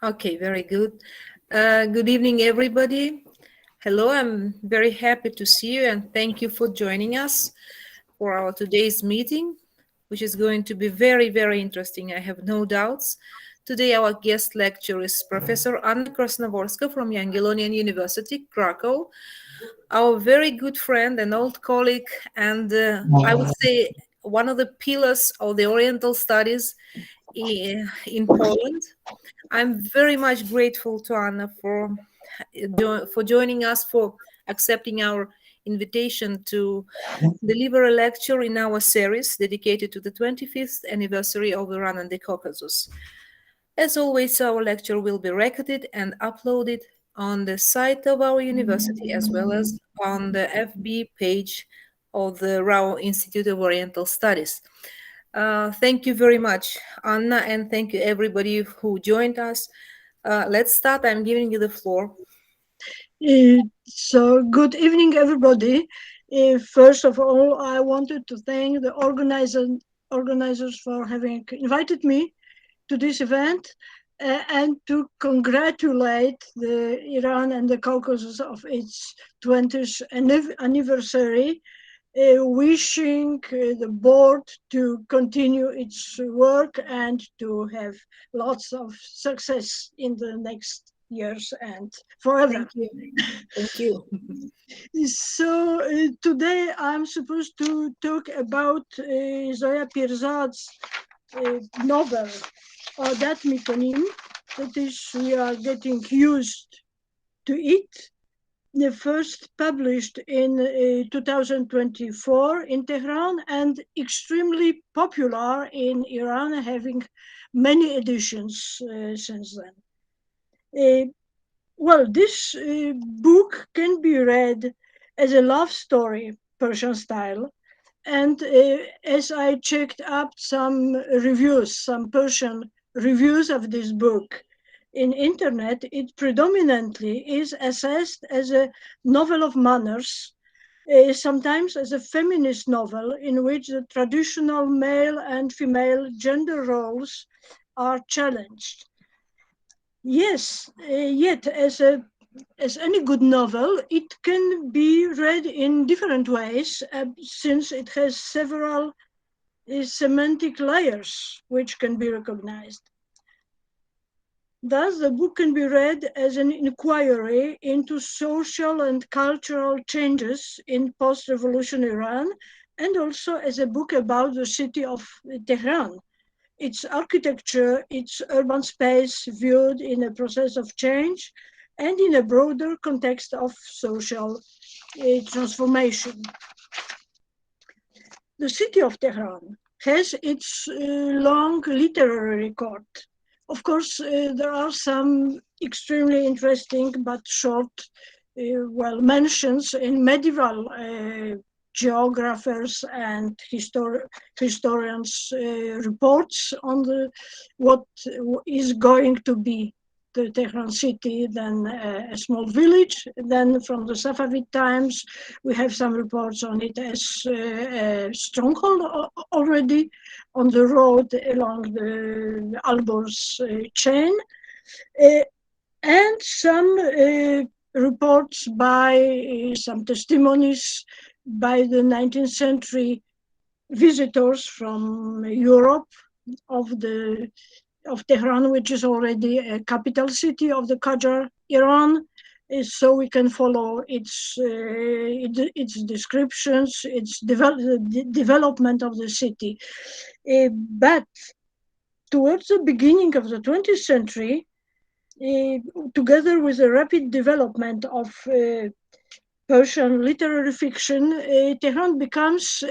Okay, very good. Good evening, everybody. Hello, I'm very happy to see you and thank you for joining us for our today's meeting, which is going to be very, very interesting. I have no doubts. Today, our guest lecturer is Professor Anna Krasnowolska from Jagiellonian University, Krakow, our very good friend and old colleague, and I would say one of the pillars of the Oriental studies in Poland. I'm very much grateful to Anna for joining us, for accepting our invitation to deliver a lecture in our series dedicated to the 25th anniversary of Iran and the Caucasus. As always, our lecture will be recorded and uploaded on the site of our university as well as on the FB page of the Rao Institute of Oriental Studies. Thank you very much, Anna, and thank you everybody who joined us. Let's start. I'm giving you the floor. So, good evening, everybody. First of all, I wanted to thank the organizers for having invited me to this event and to congratulate the Iran and the Caucasus of its 20th anniversary, wishing the board to continue its work and to have lots of success in the next years and forever. Thank you. Thank you. So today I'm supposed to talk about Zoyā Pirzād's novel, Ādat mikonim. That is, we are getting used to it. The first published in 2024 in Tehran and extremely popular in Iran, having many editions since then. Well, this book can be read as a love story, Persian style. And as I checked up some reviews, some Persian reviews of this book in internet, it predominantly is assessed as a novel of manners, sometimes as a feminist novel in which the traditional male and female gender roles are challenged. Yes, yet as any good novel, it can be read in different ways since it has several semantic layers which can be recognized. Thus, the book can be read as an inquiry into social and cultural changes in post-revolution Iran, and also as a book about the city of Tehran, its architecture, its urban space viewed in a process of change and in a broader context of social transformation. The city of Tehran has its long literary record. Of course, there are some extremely interesting but short mentions in medieval geographers and historians' reports on what is going to be the Tehran city, then a small village. Then from the Safavid times, we have some reports on it as a stronghold already on the road along the Alborz chain. And some reports by some testimonies by the 19th century visitors from Europe of Tehran, which is already a capital city of the Qajar Iran. So we can follow its descriptions, its development of the city. But towards the beginning of the 20th century, together with the rapid development of Persian literary fiction, Tehran becomes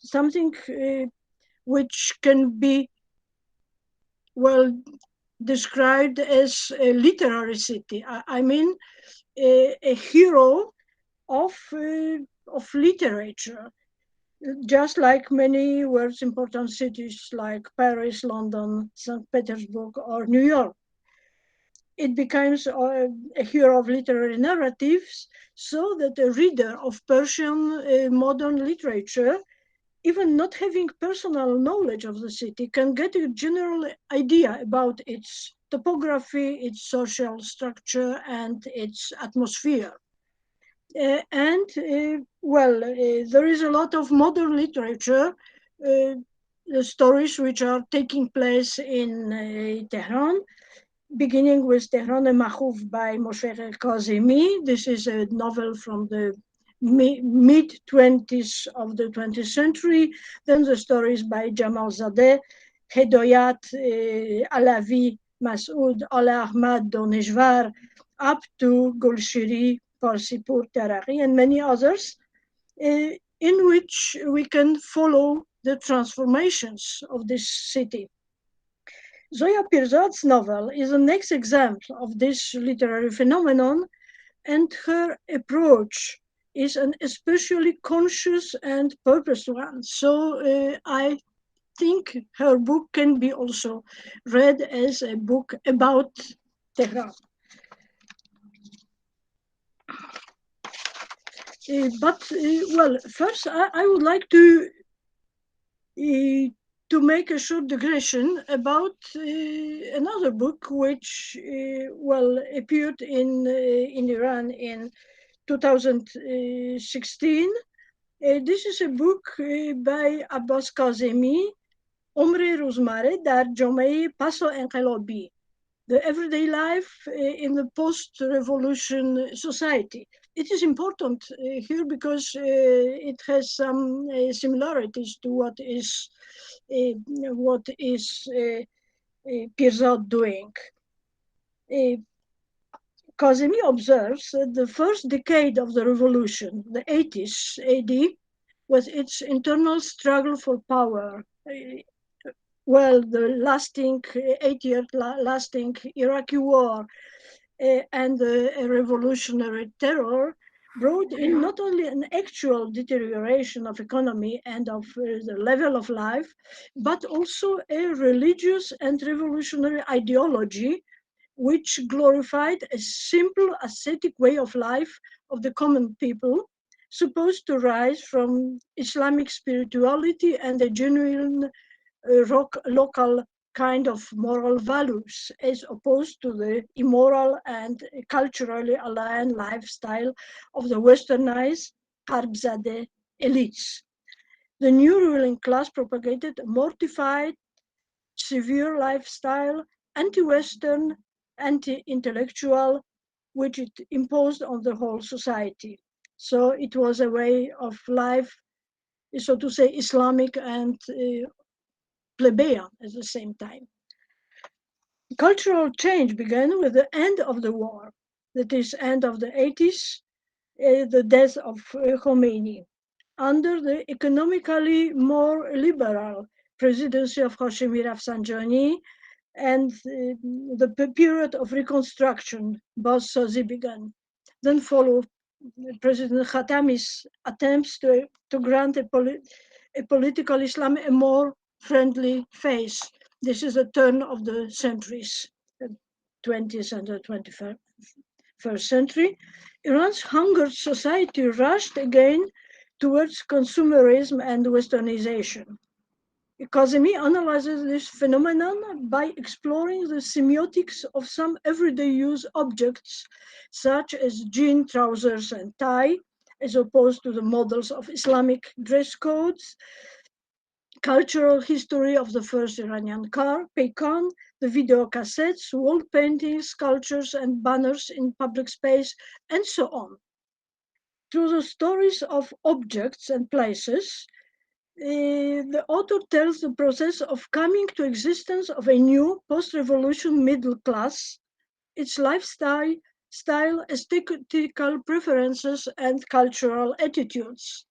something which can be described as a literary city. I mean, a hero of literature, just like many world's important cities like Paris, London, St. Petersburg, or New York. It becomes a hero of literary narratives, so that a reader of Persian modern literature even not having personal knowledge of the city, can get a general idea about its topography, its social structure, and its atmosphere. There is a lot of modern literature, stories which are taking place in Tehran, beginning with Tehran and Mahfouz by Moshe Kazemi. This is a novel from the mid-20s of the 20th century. Then the stories by Jamal Zadeh, Hedoyat, Alavi, Masoud, Ala Ahmad, Doneshvar, up to Golshiri, Parsipur, Tarari, and many others, in which we can follow the transformations of this city. Zoyā Pirzād's novel is the next example of this literary phenomenon, and her approach is an especially conscious and purposeful one. So I think her book can be also read as a book about Tehran. First I would like to make a short digression about another book which appeared in Iran in 2016. This is a book by Abbas Kazemi, عمر روزمره در جامعه پس انقلابی, the everyday life in the post-revolution society. It is important here because it has some similarities to what is Pirzād doing. Kazemi observes that the first decade of the revolution, the 80s AD, with its internal struggle for power, the lasting 8-year lasting Iraqi war and the revolutionary terror, brought in not only an actual deterioration of economy and of the level of life, but also a religious and revolutionary ideology which glorified a simple ascetic way of life of the common people, supposed to rise from Islamic spirituality and a genuine local kind of moral values, as opposed to the immoral and culturally aligned lifestyle of the westernized Harbzadeh elites. The new ruling class propagated a mortified, severe lifestyle, anti-Western, anti-intellectual, which it imposed on the whole society. So it was a way of life, so to say, Islamic and plebeian at the same time. Cultural change began with the end of the war, that is, end of the 80s, the death of Khomeini. Under the economically more liberal presidency of Hashemi Rafsanjani and the period of reconstruction, Bossazi began. Then followed President Khatami's attempts to grant a political Islam a more friendly face. This is the turn of the centuries, the 20th and the 21st century. Iran's hungered society rushed again towards consumerism and westernization. Kazemi analyzes this phenomenon by exploring the semiotics of some everyday use objects, such as jean, trousers, and tie, as opposed to the models of Islamic dress codes, cultural history of the first Iranian car, Peykan, the video cassettes, wall paintings, sculptures, and banners in public space, and so on. Through the stories of objects and places, the author tells the process of coming to existence of a new post-revolution middle class, its lifestyle, aesthetical preferences, and cultural attitudes.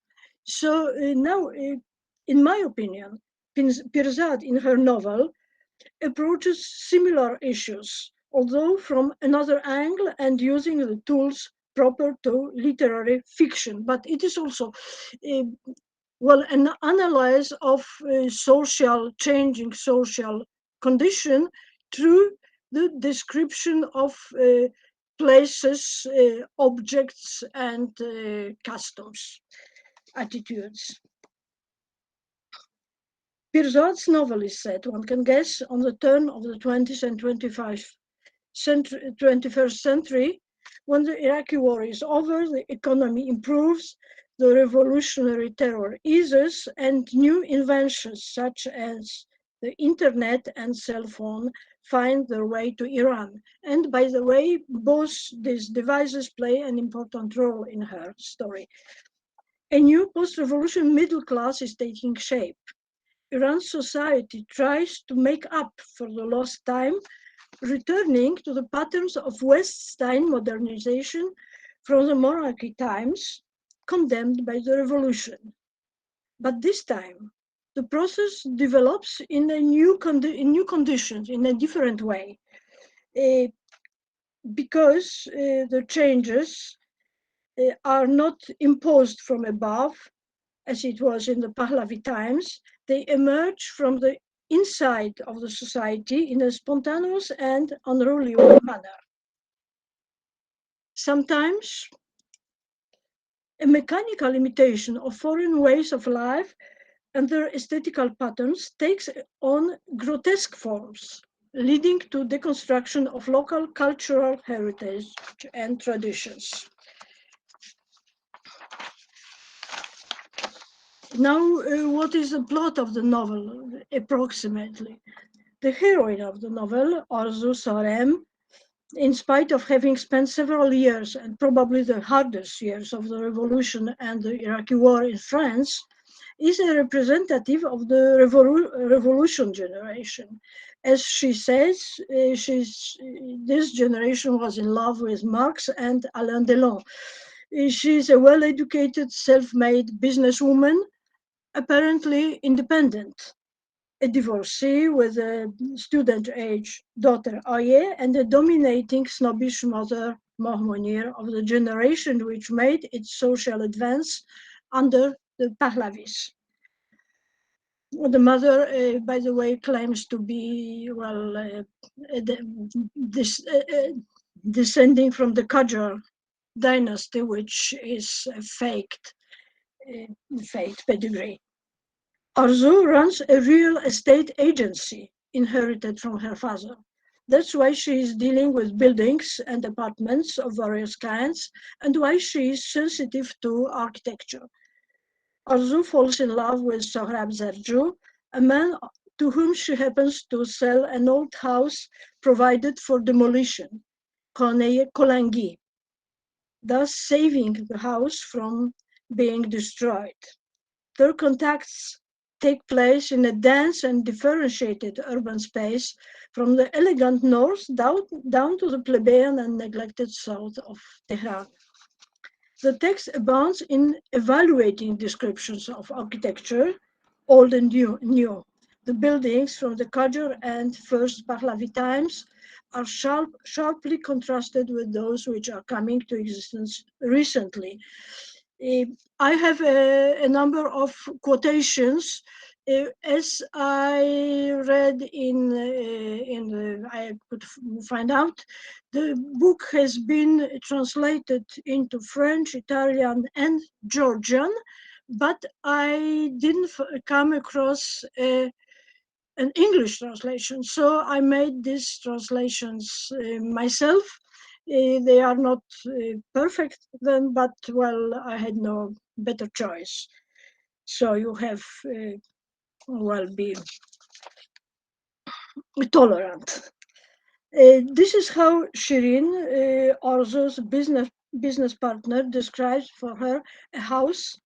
So now, in my opinion, Pirzād in her novel approaches similar issues, although from another angle and using the tools proper to literary fiction. But it is also an analysis of changing social condition through the description of places, objects, and customs, attitudes. Pirzād's novel is set, one can guess, on the turn of the 20th and 21st century, when the Iraqi war is over, the economy improves, the revolutionary terror eases, and new inventions such as the internet and cell phone find their way to Iran. And by the way, both these devices play an important role in her story. A new post-revolution middle class is taking shape. Iran's society tries to make up for the lost time, returning to the patterns of West-style modernization from the monarchy times, condemned by the revolution. But this time, the process develops in new conditions, in a different way, because the changes are not imposed from above, as it was in the Pahlavi times. They emerge from the inside of the society in a spontaneous and unruly manner. Sometimes a mechanical imitation of foreign ways of life and their aesthetical patterns takes on grotesque forms, leading to deconstruction of local cultural heritage and traditions. Now, what is the plot of the novel, approximately? The heroine of the novel, Arzu Sarem, in spite of having spent several years, and probably the hardest years of the revolution and the Iraqi war in France, is a representative of the revolution generation. As she says, this generation was in love with Marx and Alain Delon. She's a well-educated, self-made businesswoman, apparently independent, a divorcee with a student-age daughter, Aye, and a dominating snobbish mother, Mahmounir, of the generation which made its social advance under the Pahlavis. The mother, by the way, claims to be, descending from the Qajar dynasty, which is a faked pedigree. Arzu runs a real estate agency inherited from her father. That's why she is dealing with buildings and apartments of various kinds, and why she is sensitive to architecture. Arzu falls in love with Sohrab Zarju, a man to whom she happens to sell an old house provided for demolition, Koneye Kolangi, thus saving the house from being destroyed. Their contacts take place in a dense and differentiated urban space from the elegant north down to the plebeian and neglected south of Tehran. The text abounds in evaluating descriptions of architecture, old and new. The buildings from the Qajar and first Pahlavi times are sharply contrasted with those which are coming to existence recently. I have a number of quotations. As I read I could find out, the book has been translated into French, Italian, and Georgian, but I didn't come across an English translation, so I made these translations myself. They are not perfect then, but well, I had no better choice. So you have, be tolerant. This is how Shirin, Arzu's business partner, describes for her a house,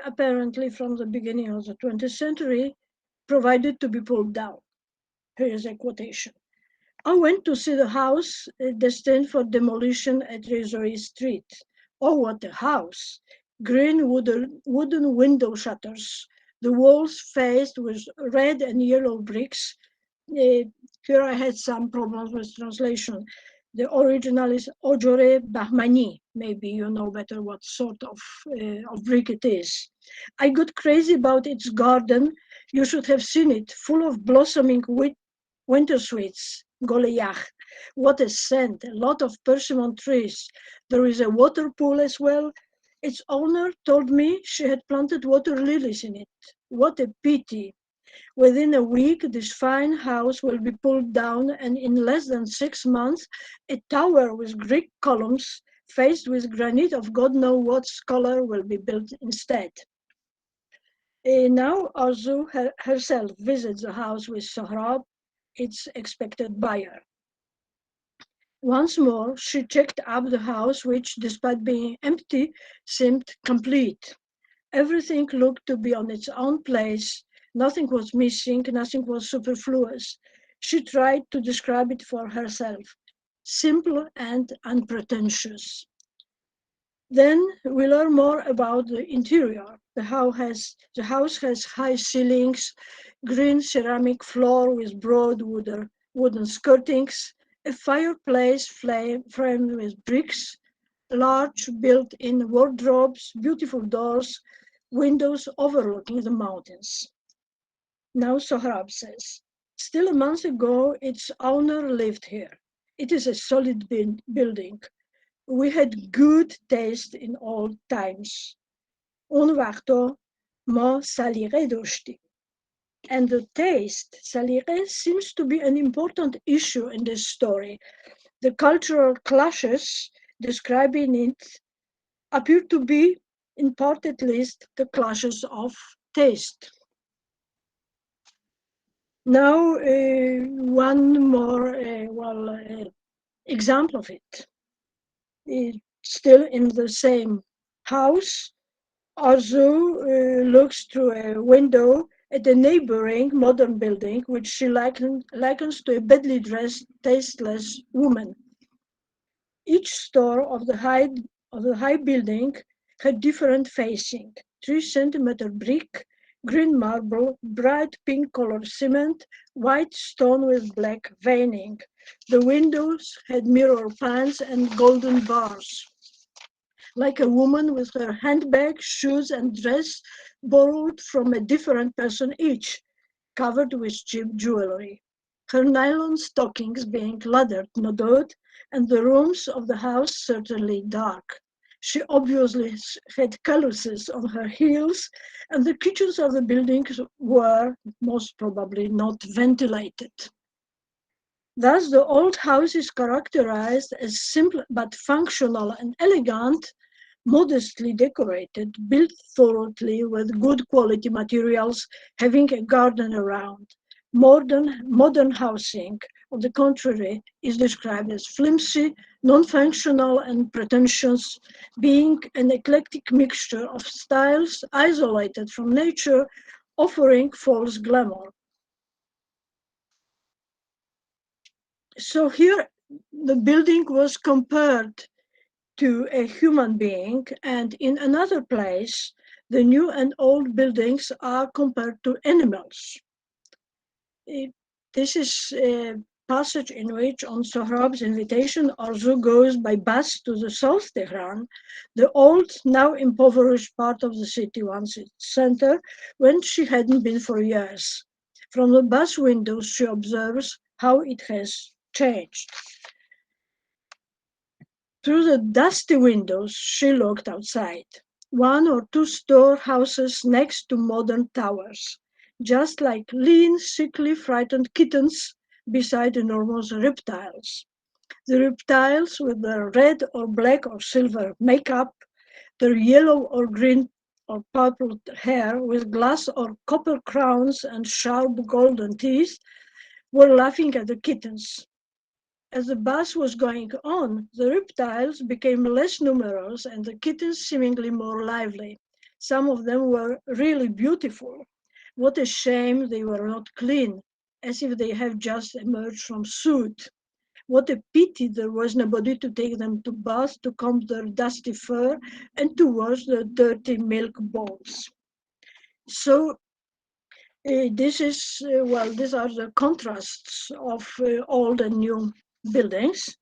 apparently from the beginning of the 20th century, provided to be pulled down. Here is a quotation. I went to see the house destined for demolition at Rizori Street. Oh, what a house! Green wooden window shutters, the walls faced with red and yellow bricks. Here I had some problems with translation. The original is Ojore Bahmani. Maybe you know better what sort of brick it is. I got crazy about its garden. You should have seen it, full of blossoming winter sweets. Goleyach. What a scent, a lot of persimmon trees. There is a water pool as well. Its owner told me she had planted water lilies in it. What a pity. Within a week, this fine house will be pulled down, and in less than 6 months, a tower with Greek columns faced with granite of God knows what color will be built instead. Now Arzu herself visits the house with Sohrab, its expected buyer. Once more, she checked up the house, which, despite being empty, seemed complete. Everything looked to be on its own place. Nothing was missing, nothing was superfluous. She tried to describe it for herself. Simple and unpretentious. Then we learn more about the interior. The house has high ceilings, green ceramic floor with broad wooden skirtings, a fireplace framed with bricks, large built-in wardrobes, beautiful doors, windows overlooking the mountains. Now Sohrab says, still a month ago, its owner lived here. It is a solid building. We had good taste in old times. اون وقتا ما سلیقه داشتیم. And the taste, سلیقه, seems to be an important issue in this story. The cultural clashes describing it appear to be, in part at least, the clashes of taste. Now, one more example of it. Still in the same house, Arzu looks through a window at a neighboring modern building, which she likens to a badly dressed, tasteless woman. Each store of the high building had different facing: 3-centimeter brick, green marble, bright pink colored cement, white stone with black veining. The windows had mirror panes and golden bars. Like a woman with her handbag, shoes, and dress borrowed from a different person each, covered with cheap jewelry. Her nylon stockings being laddered, no doubt, and the rooms of the house certainly dark. She obviously had calluses on her heels, and the kitchens of the buildings were most probably not ventilated. Thus, the old house is characterized as simple but functional and elegant, modestly decorated, built thoroughly with good quality materials, having a garden around. Modern housing, on the contrary, is described as flimsy, non-functional, and pretentious, being an eclectic mixture of styles isolated from nature, offering false glamour. So here the building was compared to a human being, and in another place, the new and old buildings are compared to animals. This is a passage in which, on Sohrab's invitation, Arzu goes by bus to the South Tehran, the old, now impoverished part of the city, once its center, when she hadn't been for years. From the bus windows, she observes how it has changed. Through the dusty windows, she looked outside. 1 or 2 storehouses next to modern towers, just like lean, sickly, frightened kittens beside enormous reptiles. The reptiles, with their red or black or silver makeup, their yellow or green or purple hair with glass or copper crowns and sharp golden teeth, were laughing at the kittens. As the bus was going on, the reptiles became less numerous and the kittens seemingly more lively. Some of them were really beautiful. What a shame they were not clean, as if they have just emerged from soot. What a pity there was nobody to take them to bath, to comb their dusty fur, and to wash their dirty milk bowls. So these are the contrasts of old and new buildings.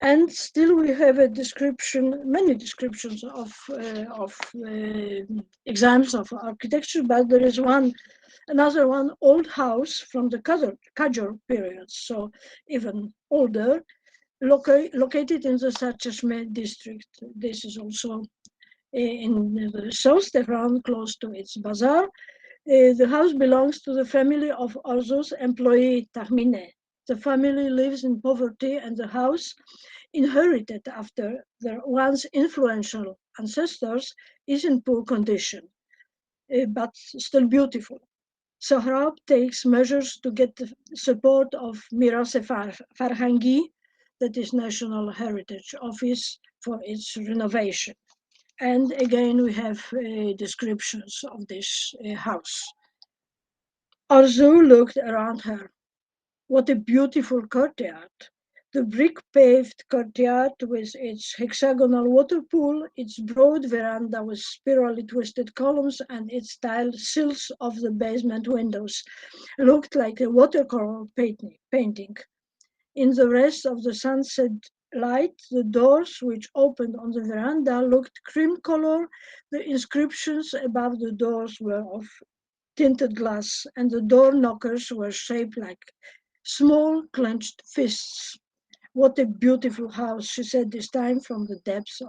And still we have many descriptions of examples of architecture, but there is another one, old house from the Qajar period, so even older, located in the Sarchashmeh district. This is also in the South Tehran, close to its bazaar. The house belongs to the family of Arzu's employee Tahmine. The family lives in poverty and the house, inherited after their once influential ancestors, is in poor condition, but still beautiful. Sohrab takes measures to get the support of Mirase Farhangi, that is National Heritage Office, for its renovation. And again, we have descriptions of this house. Arzu looked around her. What a beautiful courtyard! The brick-paved courtyard with its hexagonal water pool, its broad veranda with spirally twisted columns, and its tiled sills of the basement windows looked like a watercolor painting. In the rest of the sunset light, the doors which opened on the veranda looked cream color. The inscriptions above the doors were of tinted glass, and the door knockers were shaped like small clenched fists. What a beautiful house, she said this time from the depths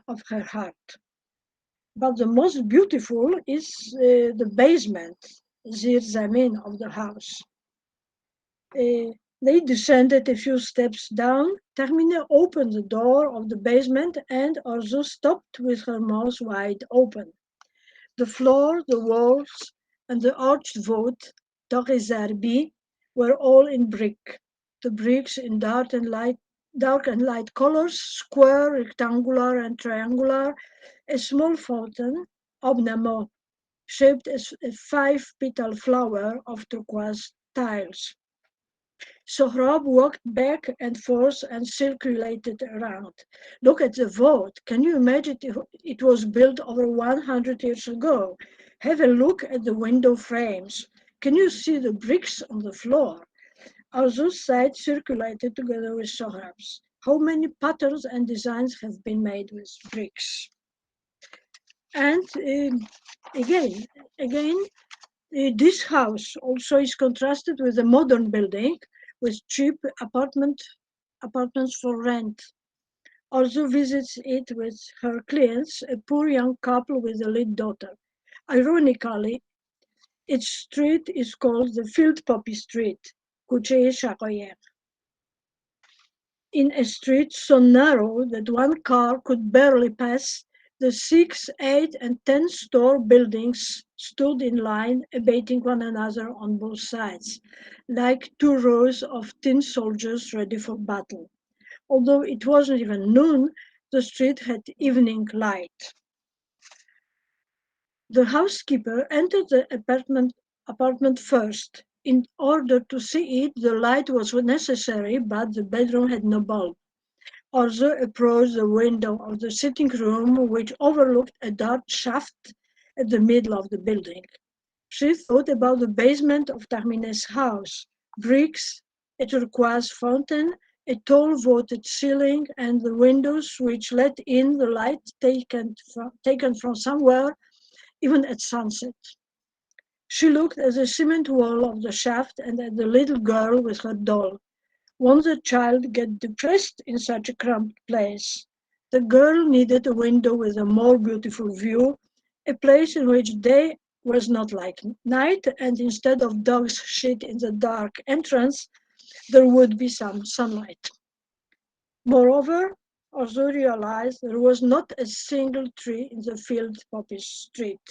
of her heart. But the most beautiful is the basement, Zir Zamin of the house. They descended a few steps down. Termine opened the door of the basement and Arzu stopped with her mouth wide open. The floor, the walls, and the arched vault, Zarbi, were all in brick. The bricks in dark and light colors, square, rectangular, and triangular. A small fountain, Obnamo, shaped as a five-petal flower of turquoise tiles. Sohrab walked back and forth and circulated around. Look at the vault. Can you imagine it was built over 100 years ago? Have a look at the window frames. Can you see the bricks on the floor? Arzu's side circulated together with Sohrab's. How many patterns and designs have been made with bricks? And again, this house also is contrasted with a modern building with cheap apartments for rent. Also visits it with her clients, a poor young couple with a lead daughter. Ironically, its street is called the Field Poppy Street, Kuche Shakoyer. In a street so narrow that one car could barely pass, the 6, 8, and 10-store buildings stood in line, abating one another on both sides, like two rows of tin soldiers ready for battle. Although it wasn't even noon, the street had evening light. The housekeeper entered the apartment first. In order to see it, the light was necessary, but the bedroom had no bulb. Arzu approached the window of the sitting room, which overlooked a dark shaft at the middle of the building. She thought about the basement of Tahmine's house, bricks, a turquoise fountain, a tall vaulted ceiling, and the windows which let in the light taken from somewhere, even at sunset. She looked at the cement wall of the shaft and at the little girl with her doll. Won't the child get depressed in such a cramped place? The girl needed a window with a more beautiful view, a place in which day was not like night, and instead of dog's shit in the dark entrance, there would be some sunlight. Moreover, Arzu realized there was not a single tree in the Field Poppy Street.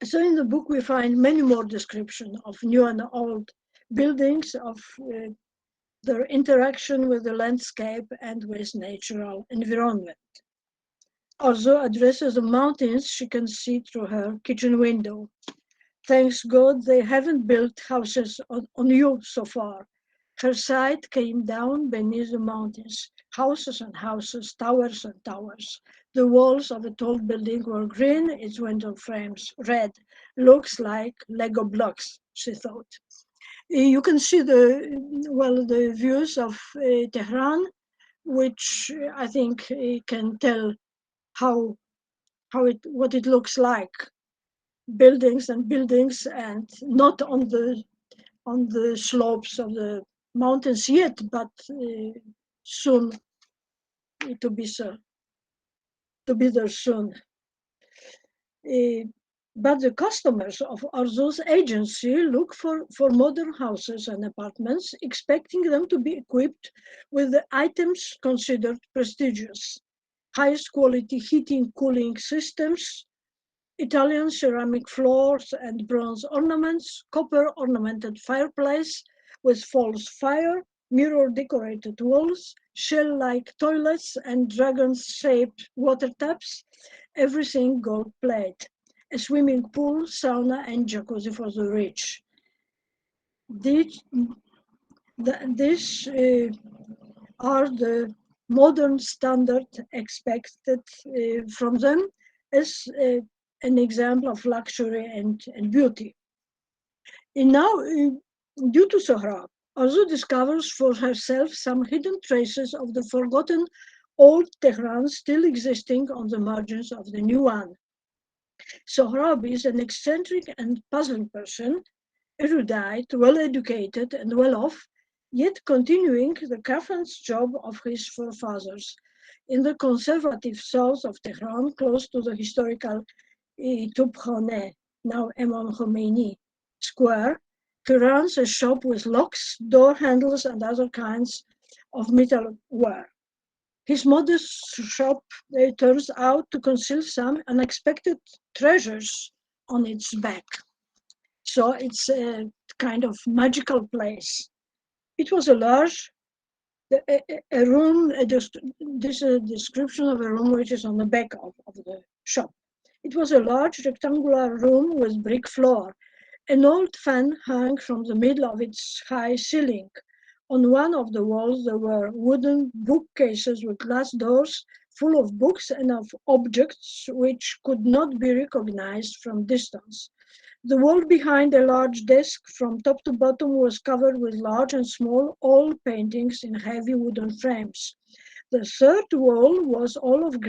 So in the book we find many more descriptions of new and old buildings, of their interaction with the landscape and with natural environment. Also addresses the mountains she can see through her kitchen window. Thanks God they haven't built houses on you so far. Her sight came down beneath the mountains, houses and houses, towers and towers. The walls of a tall building were green, its window frames red. Looks like Lego blocks, she thought. You can see the views of Tehran, which I think can tell what it looks like. Buildings and buildings, and not on the slopes of the mountains yet, but soon to be so, to be there soon. But the customers of Arzu's agency look for modern houses and apartments, expecting them to be equipped with the items considered prestigious. Highest quality heating, cooling systems, Italian ceramic floors and bronze ornaments, copper ornamented fireplace with false fire, mirror decorated walls, shell like toilets, and dragon shaped water taps, everything gold plate. A swimming pool, sauna, and jacuzzi for the rich. These are the modern standard expected from them as an example of luxury and beauty. And now, due to Sohrab, Arzu discovers for herself some hidden traces of the forgotten old Tehran still existing on the margins of the new one. Sohrab is an eccentric and puzzling person, erudite, well educated, and well off, yet continuing the craftsman's job of his forefathers. In the conservative south of Tehran, close to the historical Tubkhane, now Imam Khomeini Square, he runs a shop with locks, door handles, and other kinds of metalware. His modest shop turns out to conceal some unexpected treasures on its back. So it's a kind of magical place. It was a large a room. This is a description of a room which is on the back of the shop. It was a large rectangular room with brick floor. An old fan hung from the middle of its high ceiling. On one of the walls there were wooden bookcases with glass doors full of books and of objects which could not be recognized from distance. The wall behind a large desk from top to bottom was covered with large and small oil paintings in heavy wooden frames. The third wall was all of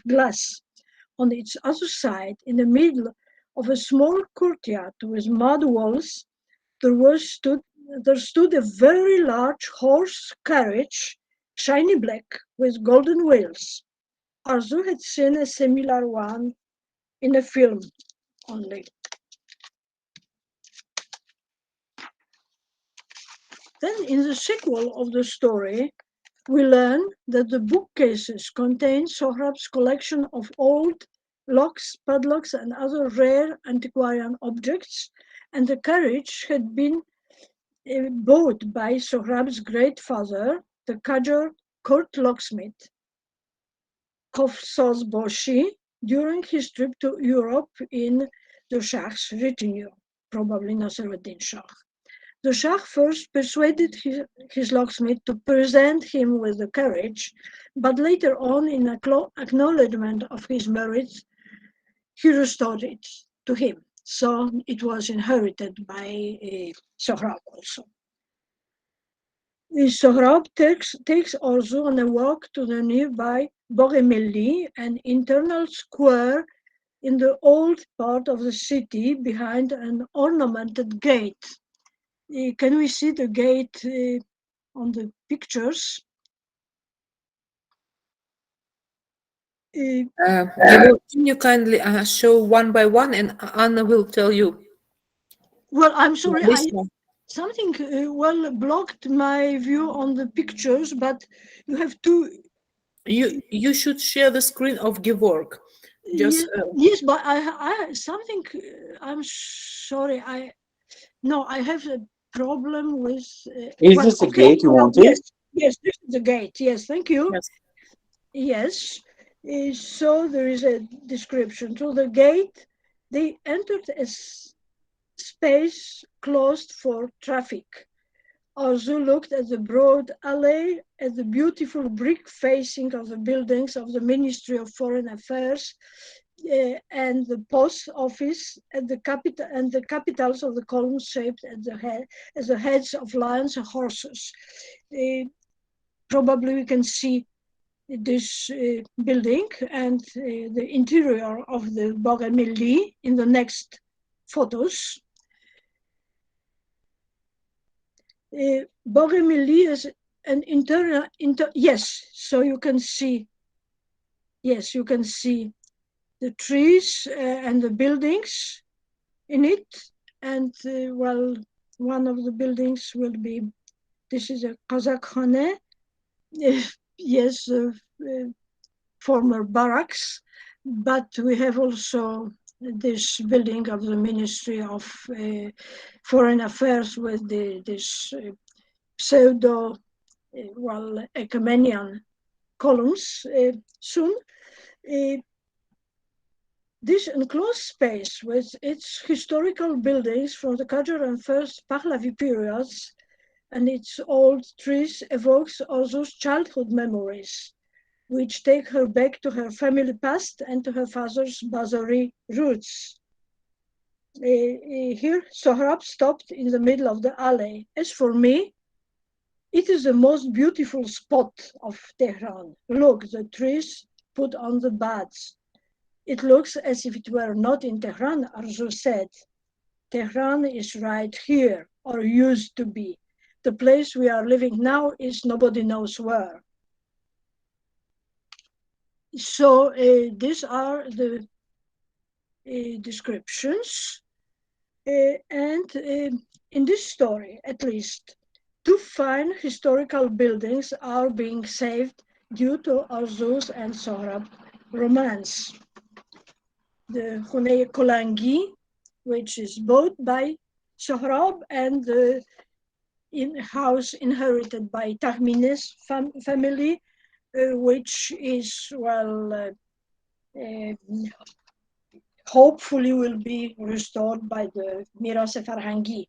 glass. On its other side, in the middle of a small courtyard with mud walls, there stood a very large horse carriage, shiny black, with golden wheels. Arzu had seen a similar one in a film only. Then, in the sequel of the story, we learn that the bookcases contain Sohrab's collection of old locks, padlocks, and other rare antiquarian objects, and the carriage had been bought by Sohrab's great father, the Qajar court locksmith, Khosrowsboshi, during his trip to Europe in the Shah's retinue, probably Nasruddin Shah. The Shah first persuaded his locksmith to present him with the carriage, but later on, in acknowledgement of his merits, he restored it to him. So it was inherited by Sohrab also. Sohrab takes Arzu on a walk to the nearby Boghemeli, an internal square in the old part of the city behind an ornamented gate. Can we see the gate on the pictures? Can you kindly show one by one, and Anna will tell you. Well, I'm sorry, This one. something blocked my view on the pictures, but you have to. You should share the screen of Gevorg. Just Yes, but I something. I'm sorry. I have a problem with. Is this the gate you wanted? Yes, this is the gate. Yes, thank you. yes. Yes. So there is a description. To the gate, they entered a space closed for traffic. Arzu looked at the broad alley, at the beautiful brick facing of the buildings of the Ministry of Foreign Affairs and the post office, at the capital and the capitals of the columns shaped as the heads of lions and horses. Probably we can see this building and the interior of the Boghemeli in the next photos. Boghemeli is an yes, so you can see, yes, you can see the trees and the buildings in it. And one of the buildings will be, this is a Kazakhane, yes, former barracks, but we have also this building of the Ministry of Foreign Affairs with this pseudo, Ecumenian columns soon. This enclosed space with its historical buildings from the Qajar and first Pahlavi periods and its old trees evokes Orzu's childhood memories, which take her back to her family past and to her father's Bazari roots. Here, Sohrab stopped in the middle of the alley. As for me, it is the most beautiful spot of Tehran. Look, the trees put on the buds. It looks as if it were not in Tehran, Arzu said. Tehran is right here, or used to be. The place we are living now is nobody knows where. So these are the descriptions. And in this story, at least, two fine historical buildings are being saved due to Arzu's and Sohrab romance. The Khune Kolangi, which is bought by Sohrab, and the house inherited by Tahmine's family, which is, hopefully will be restored by the Miras Farhangi.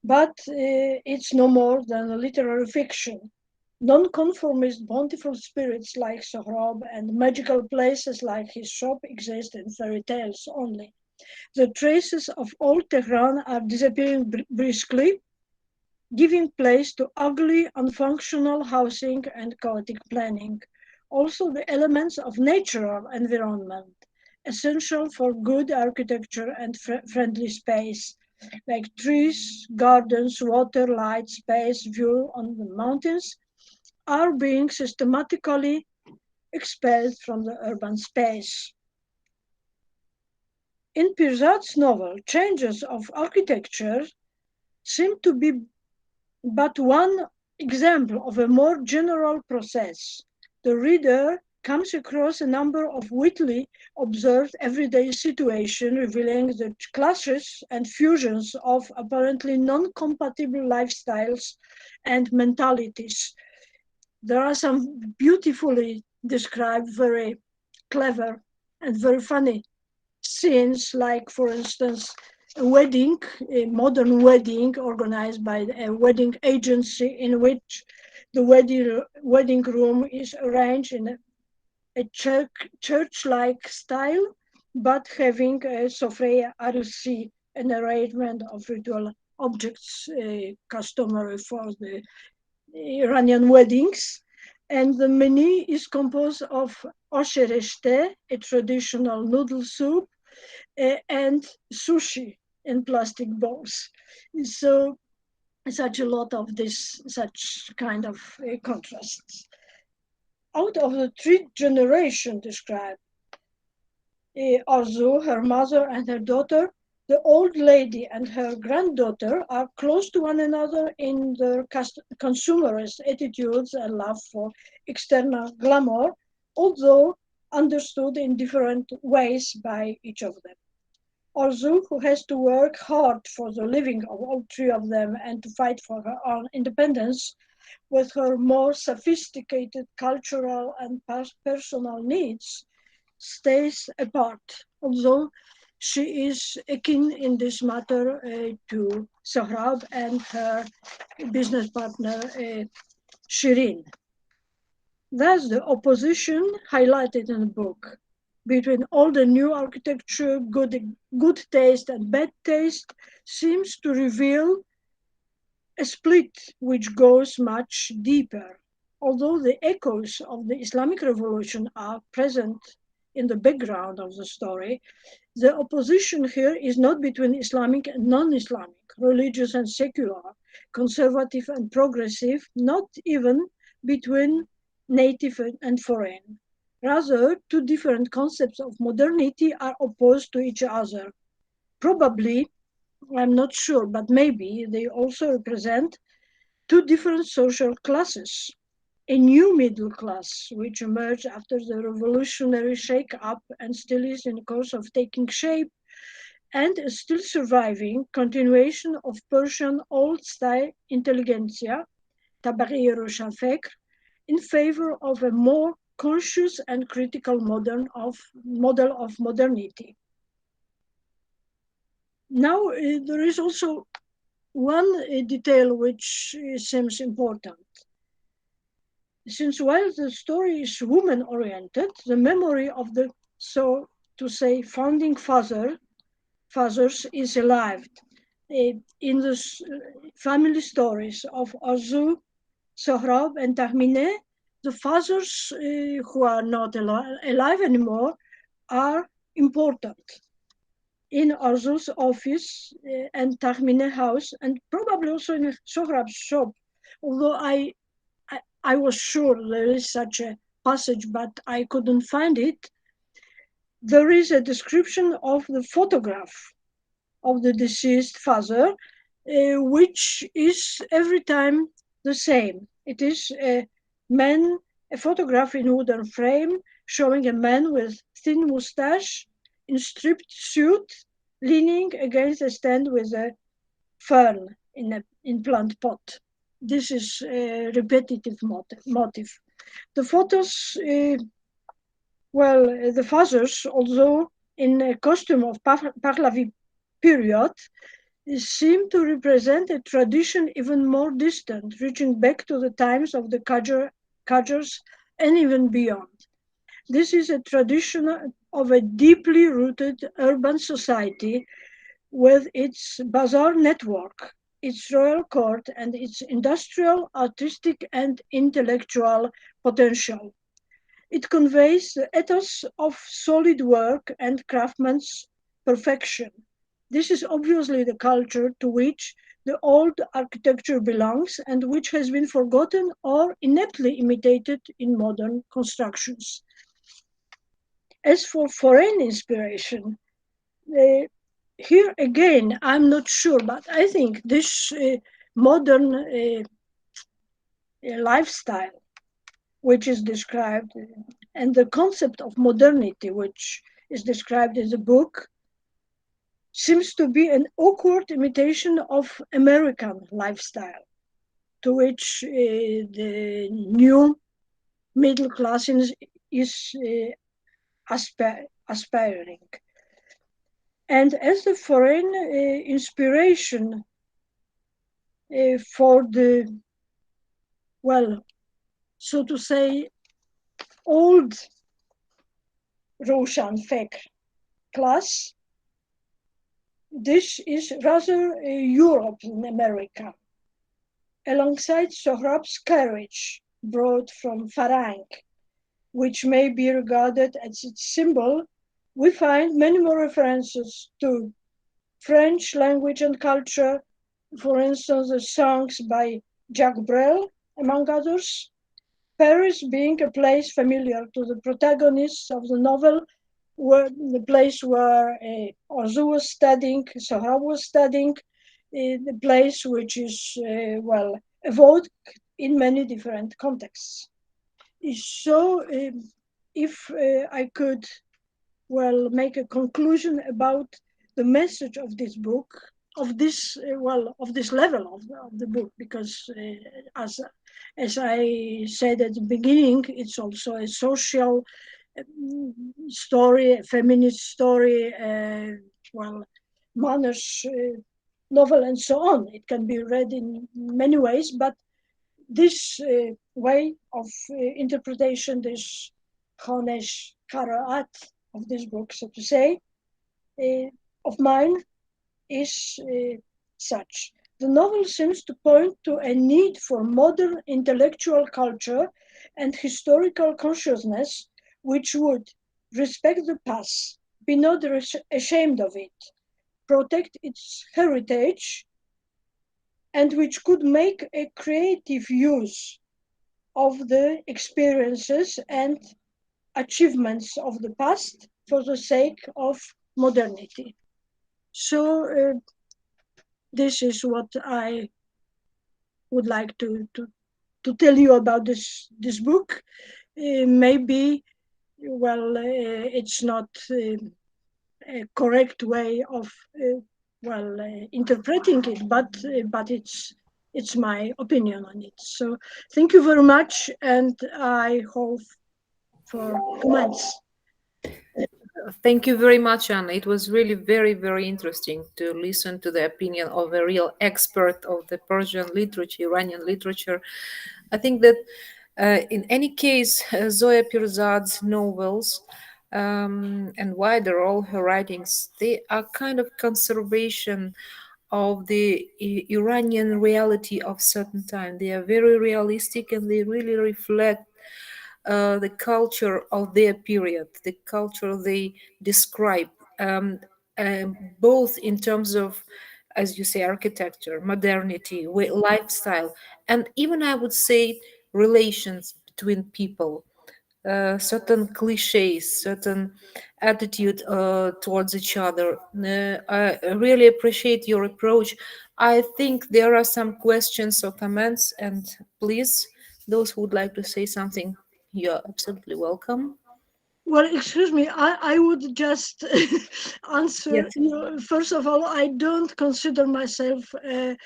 But it's no more than a literary fiction. Non-conformist, bountiful spirits like Sohrab and magical places like his shop exist in fairy tales only. The traces of old Tehran are disappearing briskly, giving place to ugly, unfunctional housing and chaotic planning. Also the elements of natural environment, essential for good architecture and friendly space, like trees, gardens, water, light, space, view on the mountains, are being systematically expelled from the urban space. In Pirzād's novel, changes of architecture seem to be but one example of a more general process. The reader comes across a number of wittily observed everyday situations revealing the clashes and fusions of apparently non-compatible lifestyles and mentalities. There are some beautifully described, very clever and very funny scenes, like, for instance, a wedding, a modern wedding organized by a wedding agency in which the wedding room is arranged in a church-like style, but having a sofraya arusi, an arrangement of ritual objects customary for the Iranian weddings. And the menu is composed of oshereshte, a traditional noodle soup, and sushi in plastic bowls. So such a lot of this, such kind of contrasts. Out of the three generations described, Arzu, her mother and her daughter, the old lady and her granddaughter are close to one another in their consumerist attitudes and love for external glamour, although understood in different ways by each of them. Arzu, who has to work hard for the living of all three of them and to fight for her own independence, with her more sophisticated cultural and personal needs, stays apart, although she is akin in this matter to Sohrab and her business partner Shirin. Thus, the opposition highlighted in the book between old and new architecture, good taste and bad taste, seems to reveal a split which goes much deeper. Although the echoes of the Islamic Revolution are present in the background of the story, the opposition here is not between Islamic and non-Islamic, religious and secular, conservative and progressive, not even between native and foreign. Rather, two different concepts of modernity are opposed to each other. Probably, I'm not sure, but maybe they also represent two different social classes. A new middle class, which emerged after the revolutionary shake-up and still is in the course of taking shape, and a still surviving continuation of Persian old-style intelligentsia, tabari Roshan Fekr, in favor of a more conscious and critical model of modernity. Now, there is also one detail which seems important. Since while the story is woman-oriented, the memory of the, so to say, founding fathers is alive. In the family stories of Arzu, Sohrab, and Tahmineh, the fathers who are not alive anymore are important. In Arzu's office and Tahmineh house, and probably also in Sohrab's shop, although I was sure there is such a passage, but I couldn't find it. There is a description of the photograph of the deceased father, which is every time the same. It is a photograph in wooden frame showing a man with thin mustache in stripped suit leaning against a stand with a fern in plant pot. This is a repetitive motif. The photos, the fathers, although in a costume of Pahlavi period, seem to represent a tradition even more distant, reaching back to the times of the Qajars and even beyond. This is a tradition of a deeply rooted urban society with its bazaar network, its royal court, and its industrial, artistic, and intellectual potential. It conveys the ethos of solid work and craftsman's perfection. This is obviously the culture to which the old architecture belongs and which has been forgotten or ineptly imitated in modern constructions. As for foreign inspiration, here again, I'm not sure, but I think this modern lifestyle, which is described, and the concept of modernity, which is described in the book, seems to be an awkward imitation of American lifestyle, to which the new middle class is aspiring. And as the foreign inspiration for the, so to say, old Roshan Fekr class, this is rather Europe in America, alongside Sohrab's carriage brought from Farang, which may be regarded as its symbol. We find many more references to French language and culture, for instance, the songs by Jacques Brel, among others. Paris being a place familiar to the protagonists of the novel, the place where Arzu was studying, Sohrab was studying, the place which is, evoked in many different contexts. So if I could, make a conclusion about the message of this book, of this level of the book, because as I said at the beginning, it's also a social story, a feminist story, manners novel, and so on. It can be read in many ways, but this way of interpretation, this Chonesh Karaat of this book, so to say, of mine, is such. The novel seems to point to a need for modern intellectual culture and historical consciousness which would respect the past, be not ashamed of it, protect its heritage, and which could make a creative use of the experiences and achievements of the past for the sake of modernity. So this is what I would like to tell you about this book. Maybe, well, it's not a correct way of interpreting it, but it's my opinion on it. So thank you very much, and I hope for comments. Thank you very much, Anna. It was really very, very interesting to listen to the opinion of a real expert of the Persian literature, Iranian literature. I think that in any case, Zoyā Pirzād's novels and wider all her writings, they are kind of conservation of the Iranian reality of certain time. They are very realistic and they really reflect the culture of their period, the culture they describe, both in terms of, as you say, architecture, modernity, lifestyle, and even I would say relations between people. Certain cliches, certain attitude towards each other. I really appreciate your approach. I think there are some questions or comments, and please, those who would like to say something, you're absolutely welcome. Well, excuse me, I would just answer Yes. you. First of all, I don't consider myself a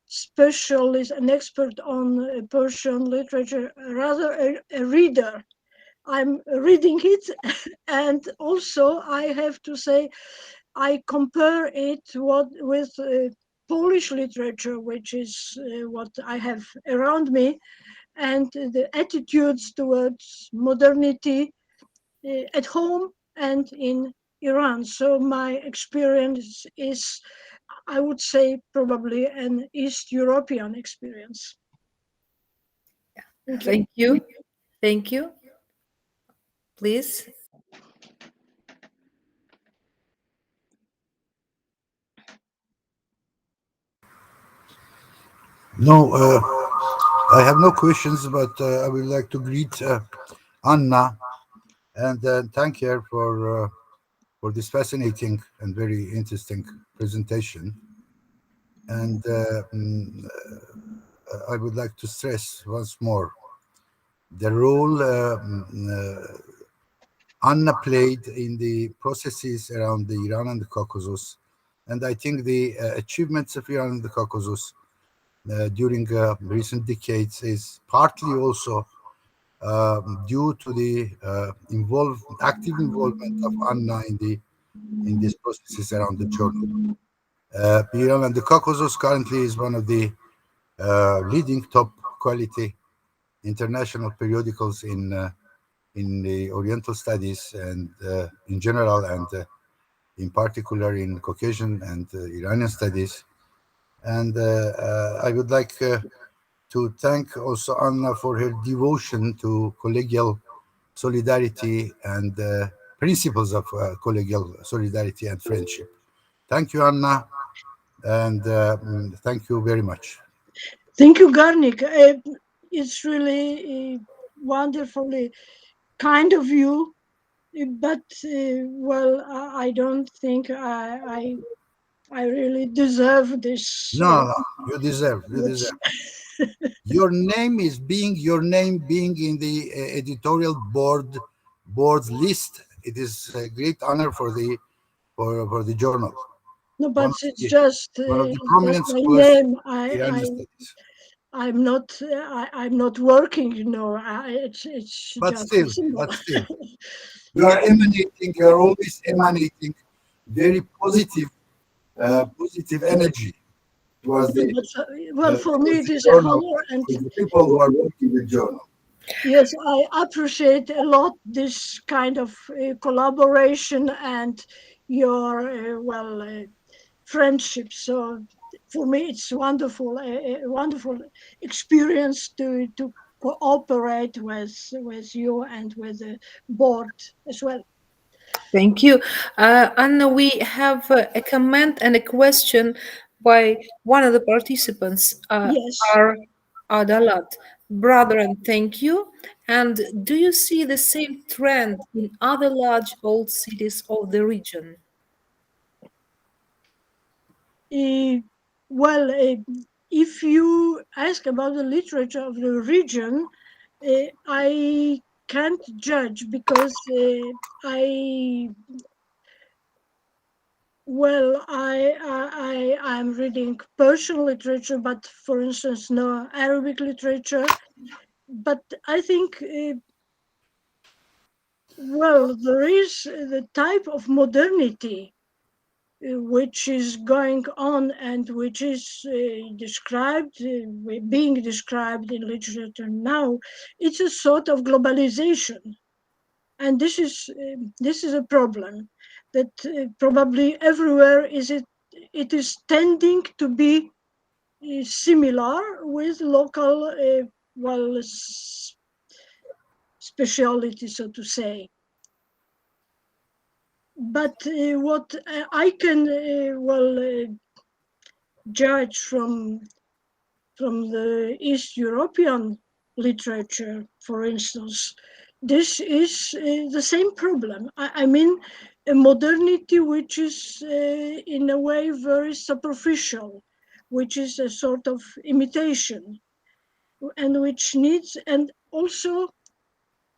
specialist, an expert on Persian literature, rather a reader. I'm reading it, and also I have to say I compare it with Polish literature, which is what I have around me, and the attitudes towards modernity at home and in Iran. So my experience is, I would say, probably an East European experience. Thank you. Thank you. Thank you. Please. No, I have no questions, but I would like to greet Anna and thank her for this fascinating and very interesting presentation. And I would like to stress once more the role Anna played in the processes around the Iran and the Caucasus. And I think the achievements of Iran and the Caucasus during recent decades is partly also due to the active involvement of Anna in these processes around the journal. Iran and the Caucasus currently is one of the leading top quality international periodicals in the Oriental studies and in general, and in particular in Caucasian and Iranian studies. And I would like to thank also Anna for her devotion to collegial solidarity and principles of collegial solidarity and friendship. Thank you, Anna, and thank you very much. Thank you, Garnik. It's really wonderfully kind of you, but well, I don't think I really deserve this. No, no, you deserve. You deserve. Your name being in the editorial board's list. It is a great honor for the journal. No, One but of it's the just one of the prominent my scholars name. in Iranian studies. I'm not working. It's But just a still, symbol. but still, you are emanating. You are always emanating very positive energy towards the Well, for me, towards it the is a journal, honor, and towards the people who are working with journal. yes, I appreciate a lot this kind of collaboration and your friendship. So for me, it's wonderful, a wonderful experience to cooperate with you and with the board as well. Thank you. Anna, we have a comment and a question by one of the participants, Yes. our Ādat. brother, and thank you. And do you see the same trend in other large old cities of the region? Well, if you ask about the literature of the region, I can't judge because I'm reading Persian literature, but for instance, no Arabic literature. But I think, there is the type of modernity which is going on and which is being described in literature now. It's a sort of globalization, and this is a problem that probably everywhere it is tending to be similar with local speciality, so to say. But what I can judge from the East European literature, for instance, this is the same problem. I mean, a modernity which is in a way very superficial, which is a sort of imitation, and which needs, and also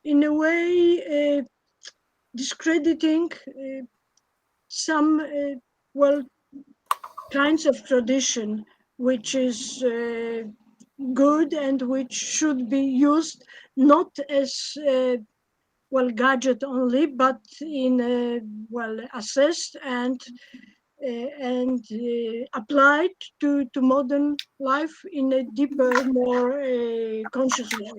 in a way discrediting some kinds of tradition which is good and which should be used not as gadget only, but in assessed and applied to modern life in a deeper, more conscious way.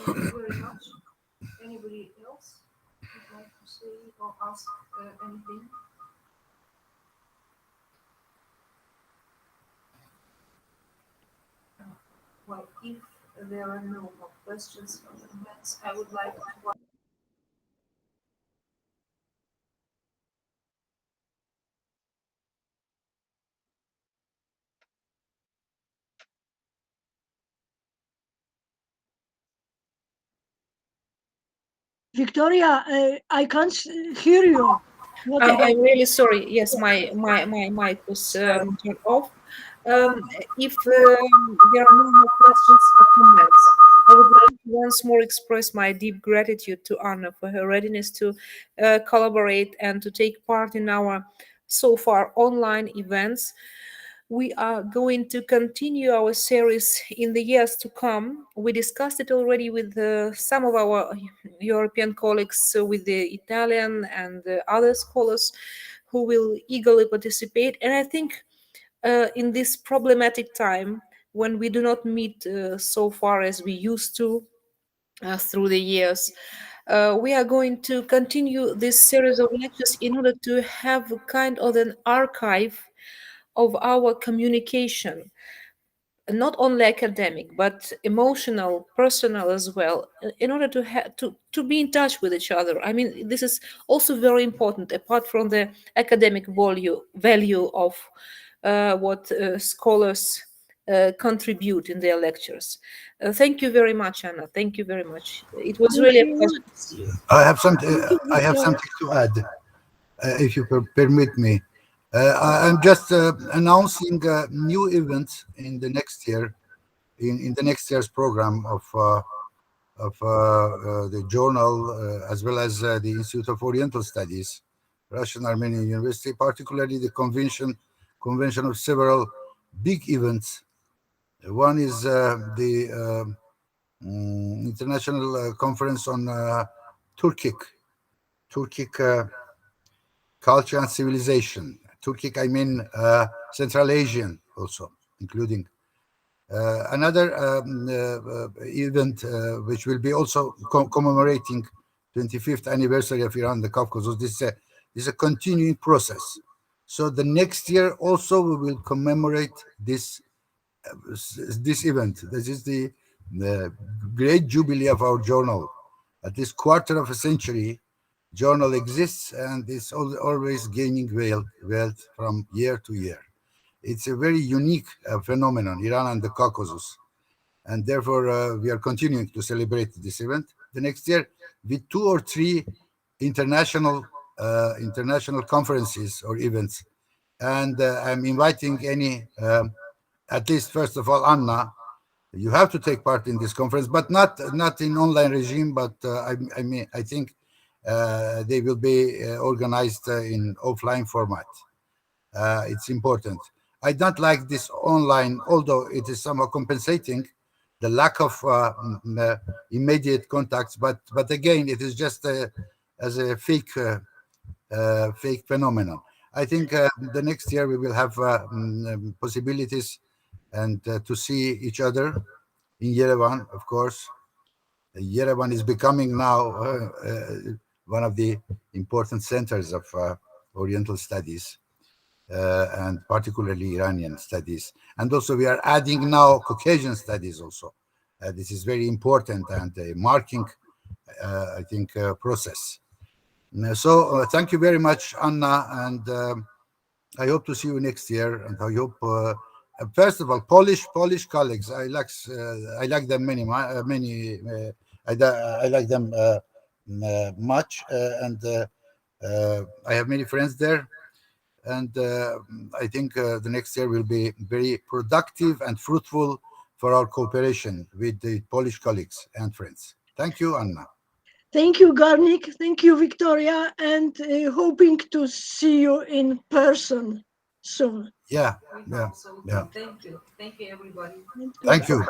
Thank you very much. Anybody else would like to say or ask anything? Well, if there are no more questions or comments, I would like to Victoria, I can't hear you. What about? I'm really sorry. Yes, my mic was turned off. If there are no more questions or comments, I would like to once more express my deep gratitude to Anna for her readiness to collaborate and to take part in our so far online events. We are going to continue our series in the years to come. We discussed it already with some of our European colleagues, with the Italian and other scholars who will eagerly participate. And I think in this problematic time, when we do not meet so far as we used to through the years, we are going to continue this series of lectures in order to have a kind of an archive of our communication, not only academic but emotional, personal as well, in order to to be in touch with each other. I mean, this is also very important apart from the academic value of what scholars contribute in their lectures. Thank you very much, Anna. Thank you very much. It was Thank really a you. pleasure to see you. I have something to add, if you permit me. I'm just announcing new events in the next year, in the next year's program of the journal, as well as the Institute of Oriental Studies, Russian Armenian University, particularly the convention of several big events. One is the International Conference on Turkic culture and civilization. Turkic, I mean Central Asian also, including another event which will be also commemorating 25th anniversary of Iran and the Caucasus. This is a continuing process. So the next year also we will commemorate this event. This is the great jubilee of our journal. At this quarter of a century, journal exists and is always gaining wealth from year to year. It's a very unique phenomenon, Iran and the Caucasus. And therefore, we are continuing to celebrate this event the next year with 2 or 3 international conferences or events. And I'm inviting any, at least first of all, Anna, you have to take part in this conference, but not in online regime, but I think they will be organized in offline format. It's important. I don't like this online, although it is somehow compensating the lack of immediate contacts. But again, it is just as a fake phenomenon. I think the next year we will have possibilities and to see each other in Yerevan, of course. Yerevan is becoming now one of the important centers of Oriental studies. And particularly Iranian studies. And also we are adding now Caucasian studies also. This is very important and a marking, I think, process. So thank you very much, Anna, and I hope to see you next year. And I hope, first of all, Polish colleagues. I like them I like them much, and I have many friends there. And I think the next year will be very productive and fruitful for our cooperation with the Polish colleagues and friends. Thank you, Anna. Thank you, Garnik. Thank you, Victoria, and hoping to see you in person soon. Yeah. Thank you. Thank you. Thank you, everybody. Thank you.